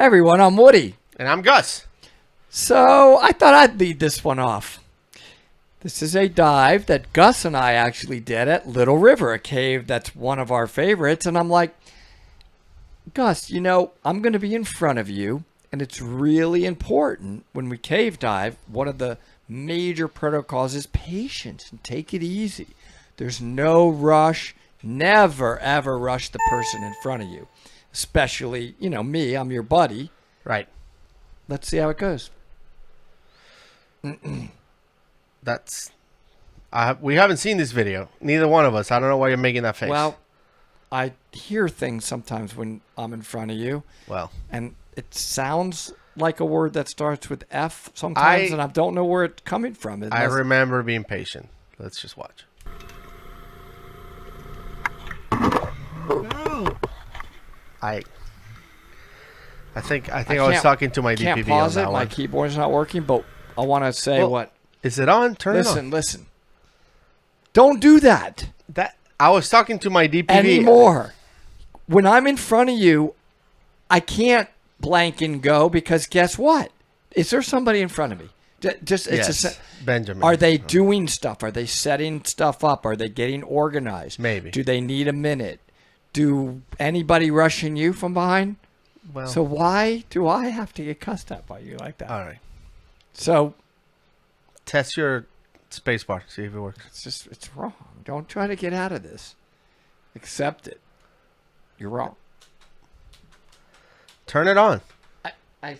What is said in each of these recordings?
Hey everyone, I'm Woody. And I'm Gus. So I thought I'd lead this one off. This is a dive that Gus and I actually did at Little River, a cave that's one of our favorites. And I'm like, Gus, you know, I'm going to be in front of you. And it's really important when we cave dive. One of the major protocols is patience and take it easy. There's no rush. Never, ever rush the person in front of you. Especially, you know, me. I'm your buddy. Right. Let's see how it goes. We haven't seen this video. Neither one of us. I don't know why you're making that face. Well, I hear things sometimes when I'm in front of you. Well. And it sounds like a word that starts with F sometimes, and I don't know where it's coming from. I remember being patient. Let's just watch. I think I was talking to my DPV can't pause on it. that My one. keyboard's not working, but I want to say what. Is it on? Turn it on. Listen. Don't do that. I was talking to my DPV anymore. When I'm in front of you, I can't blank and go because guess what? Is there somebody in front of me? Yes, Benjamin. Are they doing stuff? Are they setting stuff up? Are they getting organized? Maybe. Do they need a minute? Do anybody rushing you from behind? Well, so why do I have to get cussed at by you like that? All right. So test your space bar. See if it works. It's wrong. Don't try to get out of this. Accept it. You're wrong. Turn it on. I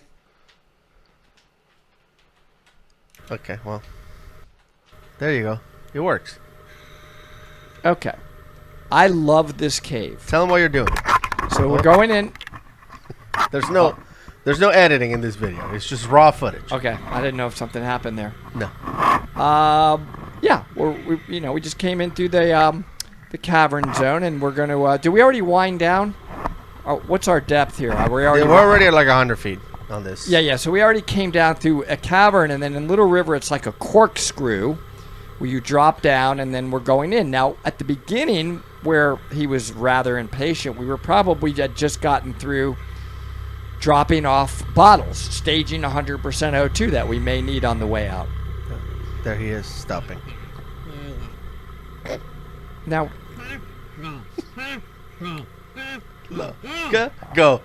Okay, well. There you go. It works. Okay. I love this cave. Tell them what you're doing. So we're going in. There's no editing in this video. It's just raw footage. Okay. I didn't know if something happened there. No. Yeah. We just came in through the cavern zone, and we're gonna. Do we already wind down? What's our depth here? We're already at like 100 feet on this. Yeah. So we already came down through a cavern, and then in Little River, it's like a corkscrew where you drop down, and then we're going in. Now, at the beginning, where he was rather impatient, we had just gotten through dropping off bottles, staging 100% O2 that we may need on the way out. There he is, stopping. Now, go.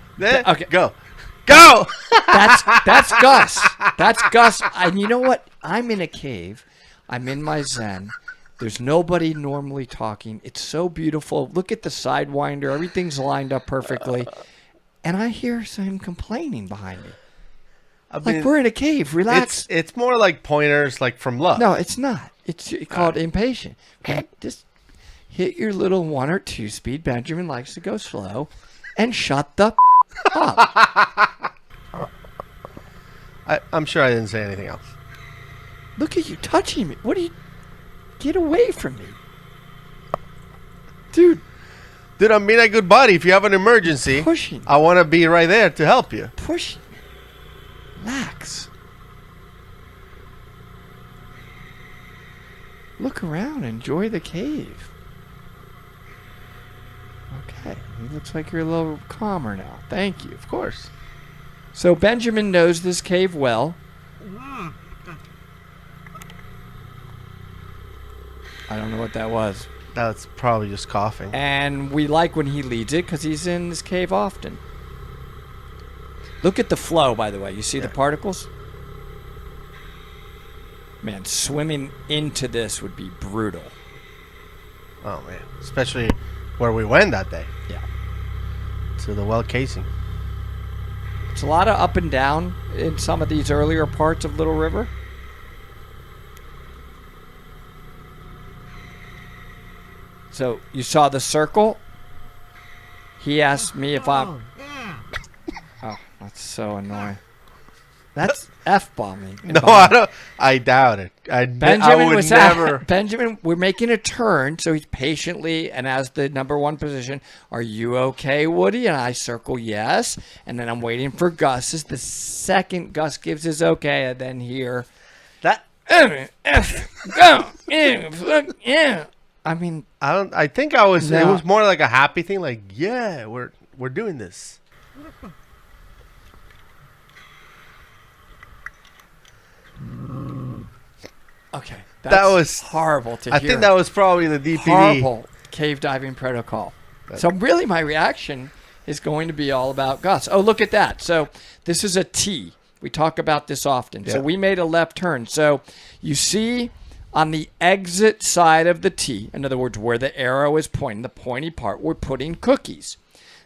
Okay. Go. That's Gus. That's Gus. And you know what? I'm in a cave. I'm in my zen. There's nobody normally talking. It's so beautiful. Look at the sidewinder. Everything's lined up perfectly. And I hear him complaining behind me. Like we're in a cave. Relax. It's more like pointers, like from love. No, it's not. It's called impatient. Just hit your little 1 or 2 speed. Benjamin likes to go slow. And shut the up. I'm sure I didn't say anything else. Look at you touching me. What are you... Get away from me. Dude, I'm being a good buddy. If you have an emergency, pushing. I want to be right there to help you. Pushing. Relax. Look around. Enjoy the cave. Okay. It looks like you're a little calmer now. Thank you. Of course. So Benjamin knows this cave well. I don't know what that was. That's probably just coughing. And we like when he leads it because he's in this cave often. Look at the flow, by the way. You see the particles? Man, swimming into this would be brutal. Oh, man. Especially where we went that day. Yeah. To the well casing. It's a lot of up and down in some of these earlier parts of Little River. So you saw the circle. He asked me if I'm... Oh, that's so annoying. That's F-bombing. No, I don't. I doubt it. Benjamin would never. Benjamin, we're making a turn, so he's patiently, and as the number 1 position, are you okay, Woody? And I circle yes. And then I'm waiting for Gus's. The second Gus gives his okay, and then here... I mean, I think I was. No. It was more like a happy thing. Like, yeah, we're doing this. Okay. That was horrible to I hear. think that was probably the DPV. Horrible cave diving protocol. So really my reaction is going to be all about Gus. Oh, look at that. So this is a T. We talk about this often. Yeah. So we made a left turn. So you see on the exit side of the T, in other words, where the arrow is pointing, the pointy part, we're putting cookies.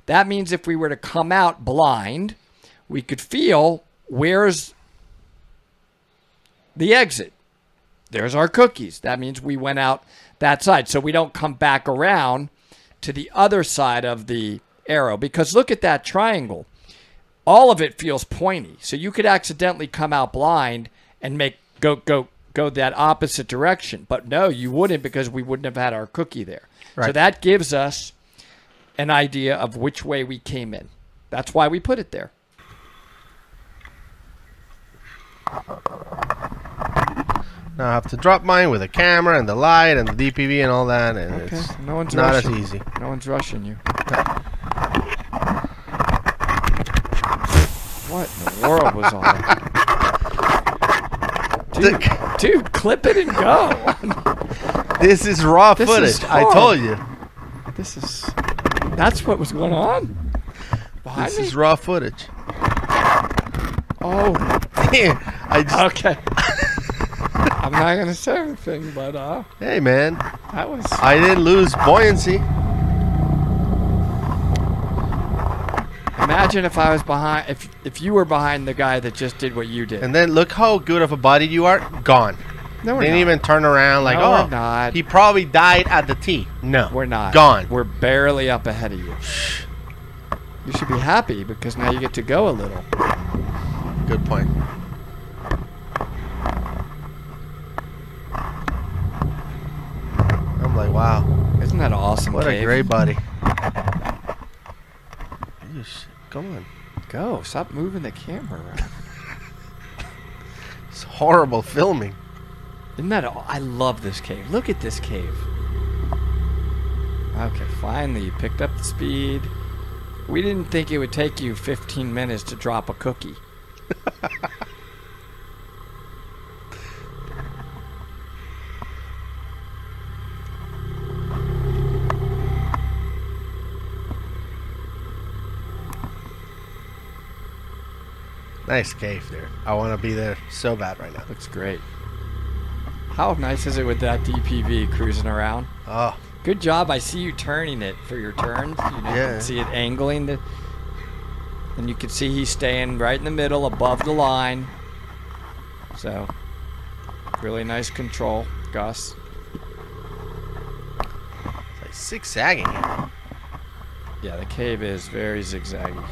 That means if we were to come out blind, we could feel where's the exit. There's our cookies. That means we went out that side. So we don't come back around to the other side of the arrow, because look at that triangle. All of it feels pointy. So you could accidentally come out blind and make go that opposite direction. But no, you wouldn't, because we wouldn't have had our cookie there. Right. So that gives us an idea of which way we came in. That's why we put it there. Now I have to drop mine with the camera and the light and the DPV and all that, and Okay. it's No one's not rushing. as easy. No one's rushing you. What in the world was all that? Dude, clip it and go. This is raw This footage. is I horrible. told you. That's what was going on? Behind This me? is raw footage. Oh, I just, okay. I'm not going to say anything, but hey man, that was... I didn't lose buoyancy. Imagine if I was behind, if you were behind the guy that just did what you did. And then look how good of a body you are. Gone. No, we're Didn't not. even turn around like, No, oh, we're not. he probably died at the T. No, We're not. Gone. We're barely up ahead of you. You should be happy, because now you get to go a little. Good point. I'm like, wow, Isn't that awesome, what Cave? a great body. Yeesh, come on. Go. Stop moving the camera around. It's horrible filming. Isn't that I love this cave. Look at this cave. Okay, finally you picked up the speed. We didn't think it would take you 15 minutes to drop a cookie. Nice cave there. I want to be there so bad right now. Looks great. How nice is it with that DPV cruising around? Oh, Good job. I see you turning it for your turns. You know, you Yeah. can see it angling. And you can see he's staying right in the middle above the line. So, really nice control, Gus. it's like zigzagging. Yeah, the cave is very zigzaggy.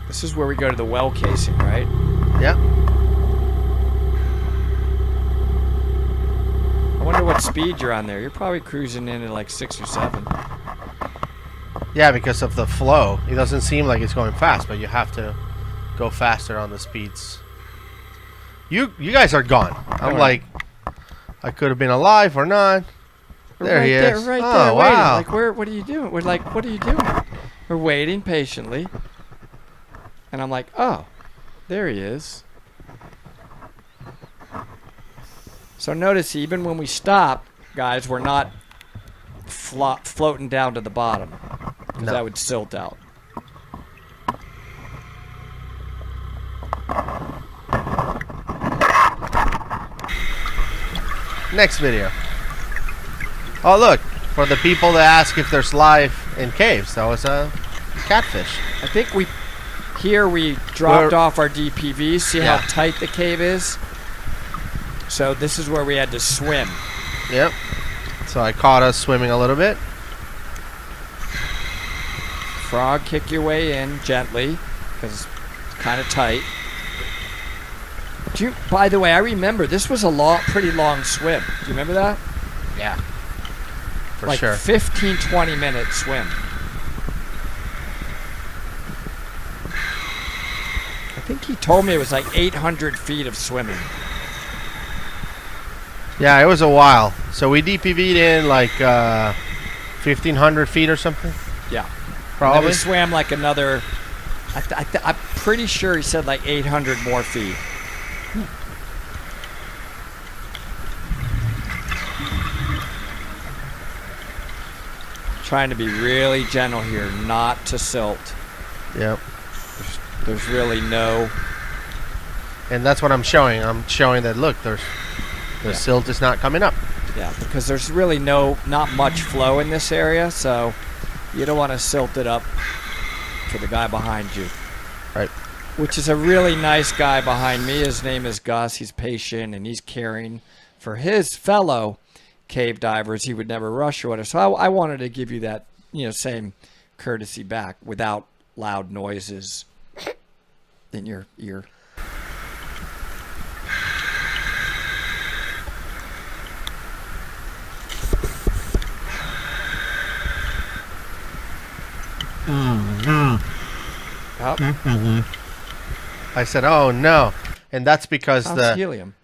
This is where we go to the well casing, right? Yep. I wonder what speed you're on there. You're probably cruising in at like 6 or 7. Yeah, because of the flow. It doesn't seem like it's going fast, but you have to go faster on the speeds. You guys are gone. I'm Alright. like, I could have been alive or not. There right he there, is. right Oh, there, waiting. wow. Like, what are you doing? We're like, what are you doing? We're waiting patiently. And I'm like, oh, there he is. So notice, even when we stop, guys, we're not floating down to the bottom. Because No. that would silt out. Next video. Oh, look. For the people that ask if there's life in caves, that was a catfish. I think we dropped We're- off our DPV. See Yeah. how tight the cave is? So this is where we had to swim. Yep. So I caught us swimming a little bit. Frog, kick your way in gently, because it's kind of tight. By the way, I remember this was a pretty long swim. Do you remember that? Yeah. For like sure. 15, 20 minute swim. I think he told me it was like 800 feet of swimming. Yeah, it was a while. So we DPV'd in like 1,500 feet or something. Yeah. And then Probably. we swam like another. I'm pretty sure he said like 800 more feet. Trying to be really gentle here, not to silt. Yep. There's really no... And that's what I'm showing. I'm showing that, look, the silt is not coming up. Yeah, because there's really not much flow in this area, so you don't want to silt it up for the guy behind you. Right. Which is a really nice guy behind me. His name is Gus. He's patient, and he's caring for his fellow cave divers. He would never rush or whatever. So I wanted to give you that, same courtesy back without loud noises in your ear. Oh. I said, "Oh no," and that's because helium.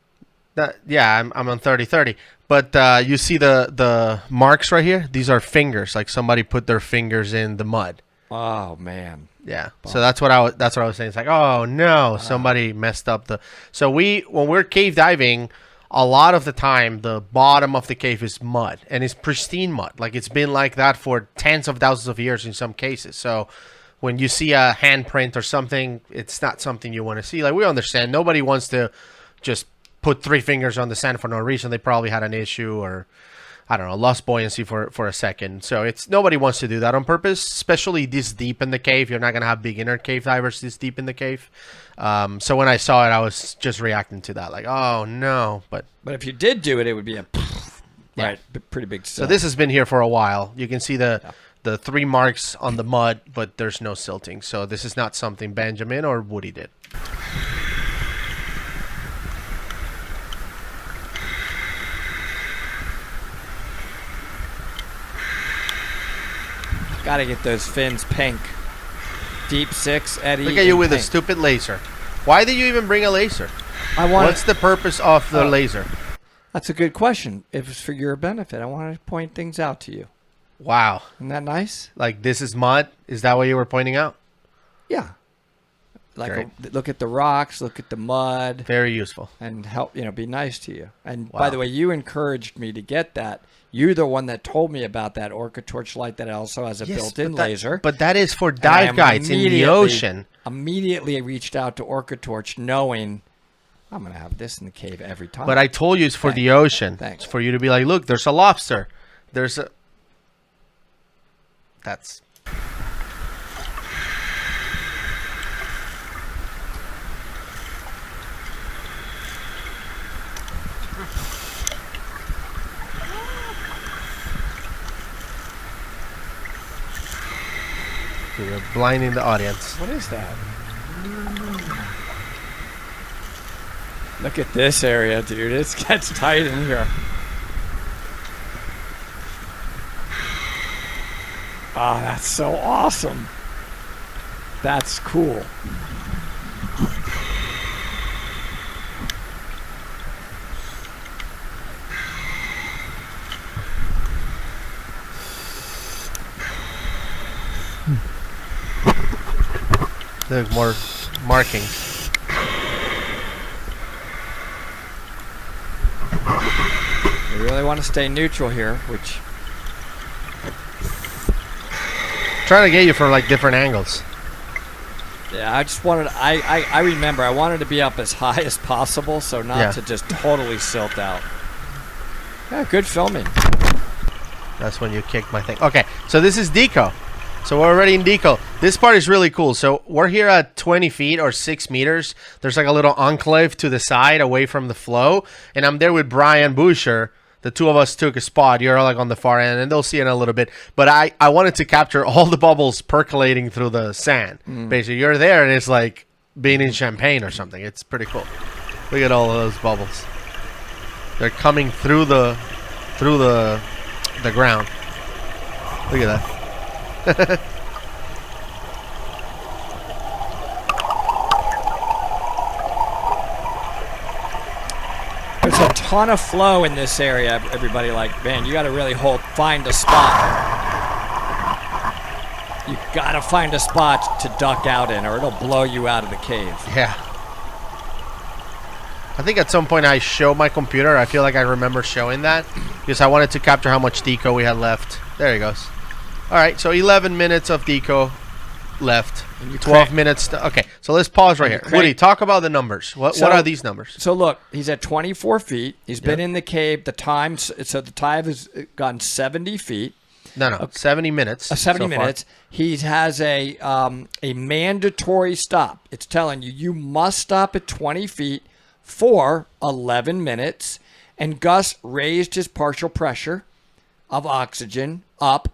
I'm on 30-30. But you see the marks right here? These are fingers. Like somebody put their fingers in the mud. Oh man. Yeah. So that's what I was saying. It's like, oh no, somebody messed up the. So when we're cave diving, a lot of the time the bottom of the cave is mud, and it's pristine mud. Like it's been like that for tens of thousands of years in some cases. So when you see a handprint or something, it's not something you want to see. Like we understand, nobody wants to just put 3 fingers on the sand for no reason. They probably had an issue or, I don't know, lost buoyancy for a second. So nobody wants to do that on purpose, especially this deep in the cave. You're not going to have beginner cave divers this deep in the cave. So when I saw it, I was just reacting to that. Like, oh, no. But if you did do it, it would be a right, pretty big silt. So this has been here for a while. You can see the 3 marks on the mud, but there's no silting. So this is not something Benjamin or Woody did. Gotta get those fins pink. Deep 6, Eddie. Look at you with a stupid laser. Why did you even bring a laser? What's the purpose of the laser? That's a good question. It was for your benefit. I wanted to point things out to you. Wow. Isn't that nice? Like this is mud? Is that what you were pointing out? Yeah. Like look at the rocks, look at the mud. Very useful. And help, be nice to you. And by the way, you encouraged me to get that. You're the one that told me about that Orca torch light that also has a built-in laser. But that is for dive guides in the ocean. Immediately reached out to Orca torch knowing I'm going to have this in the cave every time. But I told you it's for the ocean. Thanks. It's for you to be like, look, there's a lobster. There's a... That's... You're blinding the audience. What is that? Look at this area, dude. It gets tight in here. Ah, that's so awesome. That's cool. Look, more markings. We really want to stay neutral here, which... Trying to get you from like different angles. Yeah, I just wanted... I remember, I wanted to be up as high as possible, so not to just totally silt out. Yeah, good filming. That's when you kicked my thing. Okay, so this is Deco. So we're already in Deco. This part is really cool. So we're here at 20 feet or 6 meters. There's like a little enclave to the side away from the flow. And I'm there with Brian Boucher. The two of us took a spot. You're like on the far end, and they'll see it in a little bit. But I wanted to capture all the bubbles percolating through the sand. Basically, you're there, and it's like being in Champagne or something. It's pretty cool. Look at all of those bubbles. They're coming through the ground. Look at that. There's a ton of flow in this area, everybody. Like, man, you got to really find a spot. gotta find a spot to duck out in, or it'll blow you out of the cave. Yeah. I think at some point I showed my computer. I feel like I remember showing that because I wanted to capture how much deco we had left. There he goes. All right, so 11 minutes of deco left. 12 minutes. Okay, so let's pause right here. Woody, talk about the numbers. What are these numbers? So look, he's at 24 feet. He's been in the cave. The time, so the time has gone 70 feet. No, 70 minutes. 70 so minutes. Far. He has a mandatory stop. It's telling you must stop at 20 feet for 11 minutes. And Gus raised his partial pressure of oxygen up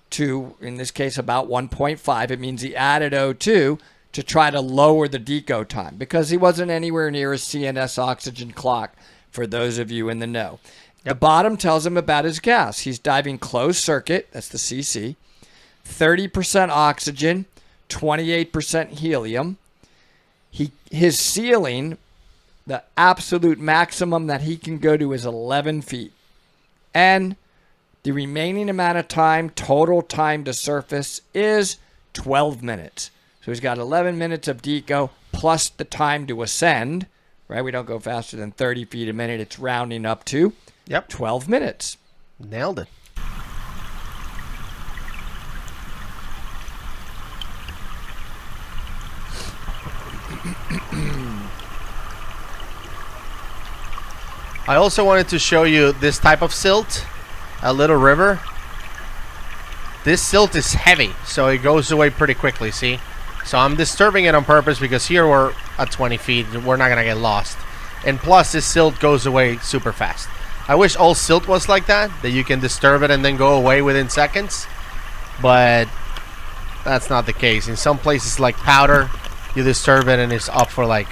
to, in this case, about 1.5. It means he added O2 to try to lower the deco time because he wasn't anywhere near a CNS oxygen clock, for those of you in the know. The bottom tells him about his gas. He's diving closed circuit, that's the CC, 30% oxygen, 28% helium. His ceiling, the absolute maximum that he can go to is 11 feet. And the remaining amount of time, total time to surface, is 12 minutes. So he's got 11 minutes of deco plus the time to ascend, right? We don't go faster than 30 feet a minute. It's rounding up to 12 minutes. Nailed it. I also wanted to show you this type of silt, a little river. This silt is heavy, so it goes away pretty quickly, see? So I'm disturbing it on purpose because here we're at 20 feet. We're not going to get lost. And plus, this silt goes away super fast. I wish all silt was like that you can disturb it and then go away within seconds. But that's not the case. In some places like powder, you disturb it and it's up for like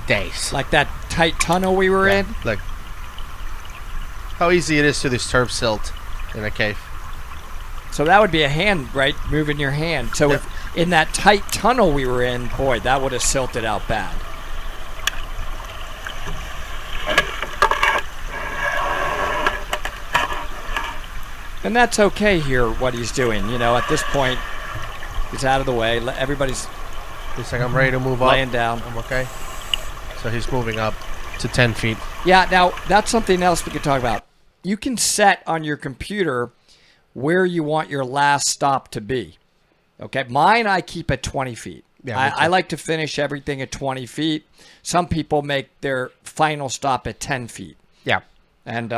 days. Like that tight tunnel we were in? Like how easy it is to disturb silt in a cave. So that would be a hand, right? Moving your hand. So if in that tight tunnel we were in, boy, that would have silted out bad. And that's okay here, what he's doing. You know, at this point, he's out of the way. Everybody's... He's like, I'm ready to move up. Laying down. I'm okay. So he's moving up to 10 feet. Yeah, now, that's something else we could talk about. You can set on your computer where you want your last stop to be. Okay? Mine, I keep at 20 feet. Yeah, I like to finish everything at 20 feet. Some people make their final stop at 10 feet. Yeah. And...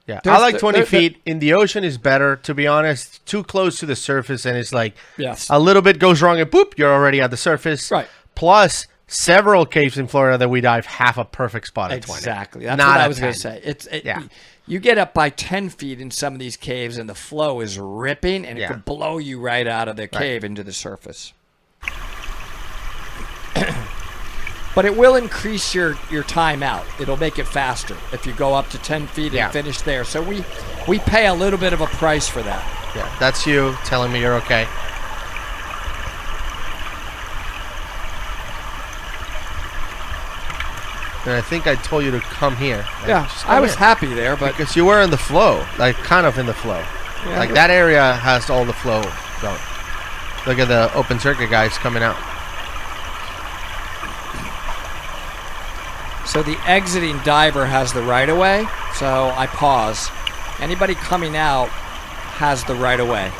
yeah, I like 20 feet. In the ocean is better, to be honest. Too close to the surface, and it's like a little bit goes wrong, and boop, you're already at the surface. Right. Plus, several caves in Florida that we dive have a perfect spot at 20. Exactly. That's what I was going to say. You get up by 10 feet in some of these caves, and the flow is ripping, and it could blow you right out of the cave into the surface. But it will increase your time out. It'll make it faster if you go up to 10 feet and finish there. So we pay a little bit of a price for that. Yeah, that's you telling me you're okay. And I think I told you to come here. Yeah, I was happy there, but... Because you were in the flow, like kind of in the flow. Yeah, like that area has all the flow going. Look at the open circuit guys coming out. So the exiting diver has the right of way, so I pause. Anybody coming out has the right of way.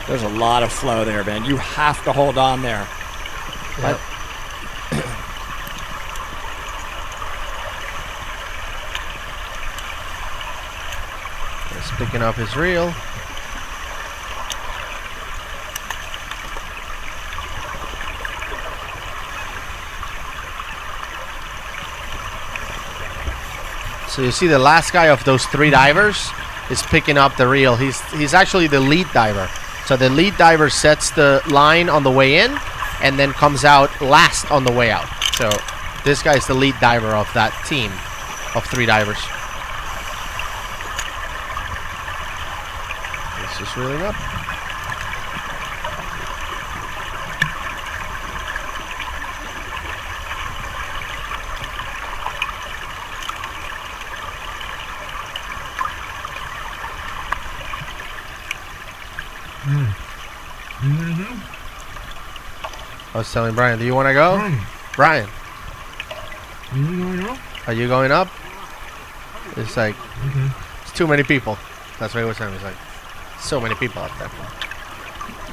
There's a lot of flow there, man. You have to hold on there. Yep. He's picking up his reel. So you see the last guy of those three divers is picking up the reel. He's actually the lead diver. So the lead diver sets the line on the way in and then comes out last on the way out. So this guy's the lead diver of that team of three divers. It's just reeling up. I was telling Brian, do you want to go? Brian. Are you going up? It's like, it's too many people. That's what he was saying. He's like, so many people up there.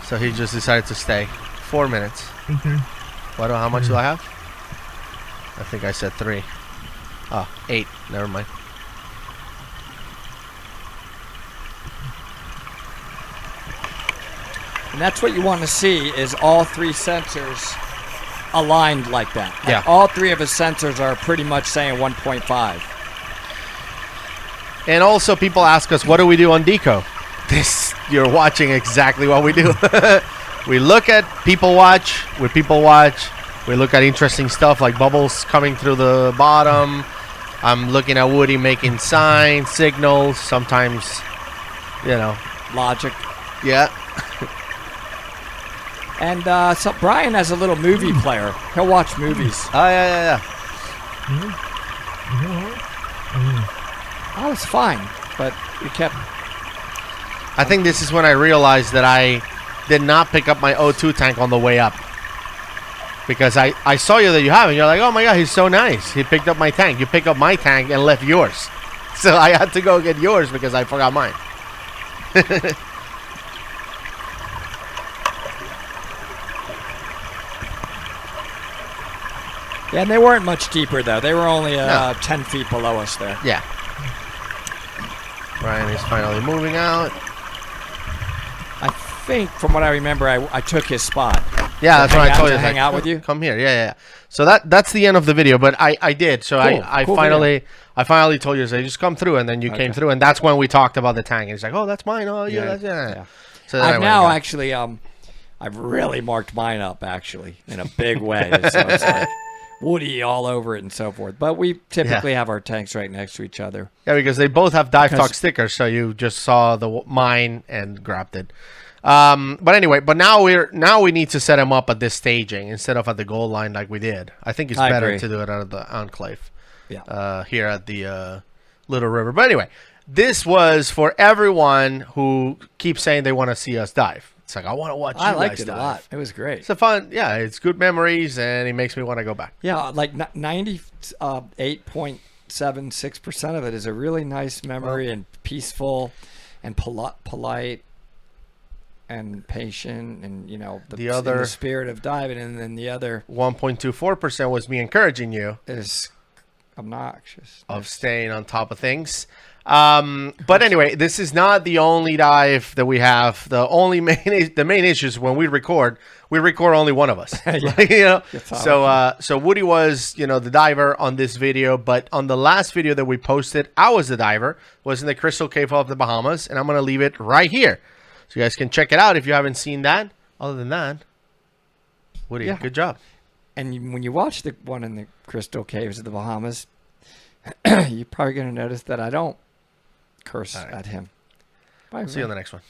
So he just decided to stay. 4 minutes. How much do I have? I think I said 3. Oh, 8. Never mind. And that's what you want to see is all 3 sensors aligned like that. Yeah. Like all 3 of his sensors are pretty much saying 1.5. And also people ask us, what do we do on Deco? You're watching exactly what we do. We look at people watch. With people watch, we look at interesting stuff like bubbles coming through the bottom. I'm looking at Woody making signs, signals, sometimes, Logic. Yeah. And so Brian has a little movie player. He'll watch movies. Oh, yeah. I was fine, but we kept... I think this is when I realized that I did not pick up my O2 tank on the way up. Because I saw you that you have it. You're like, oh my God, he's so nice. He picked up my tank. You picked up my tank and left yours. So I had to go get yours because I forgot mine. Yeah, and they weren't much deeper, though. They were only 10 feet below us there. Yeah. Ryan is finally moving out. I think, from what I remember, I took his spot. Yeah, that's what I told you. Hang out with you? Come here. Yeah. So that's the end of the video, but I did. So cool. I Cool finally video. I finally told you, so just come through, and then you came through, and that's when we talked about the tank. And he's like, oh, that's mine. Oh, yeah, that's yeah. So then I've now actually I've really marked mine up actually in a big way. So it's like Woody all over it and so forth. But we typically have our tanks right next to each other. Yeah, because they both have Dive Talk stickers, so you just saw mine and grabbed it. But anyway, now we need to set them up at this staging instead of at the goal line like we did. I think it's better to do it out of the enclave. Yeah. Here at the Little River. But anyway, this was for everyone who keeps saying they want to see us dive. It's like, I want to watch you guys dive. I liked it a lot. It was great. It's a fun, it's good memories, and it makes me want to go back. Yeah, like 98.76% of it is a really nice memory and peaceful and polite and patient and, the spirit of diving. And then the other 1.24% was me encouraging you. Is obnoxious. Of staying on top of things. But anyway, this is not the only dive that we have. The main issue is when we record only one of us. So Woody was, the diver on this video, but on the last video that we posted, I was the diver, was in the Crystal Cave of the Bahamas, and I'm going to leave it right here. So you guys can check it out if you haven't seen that. Other than that, Woody, good job. And when you watch the one in the Crystal Caves of the Bahamas, you're probably going to notice that I don't curse at him. Bye, see you on the next one.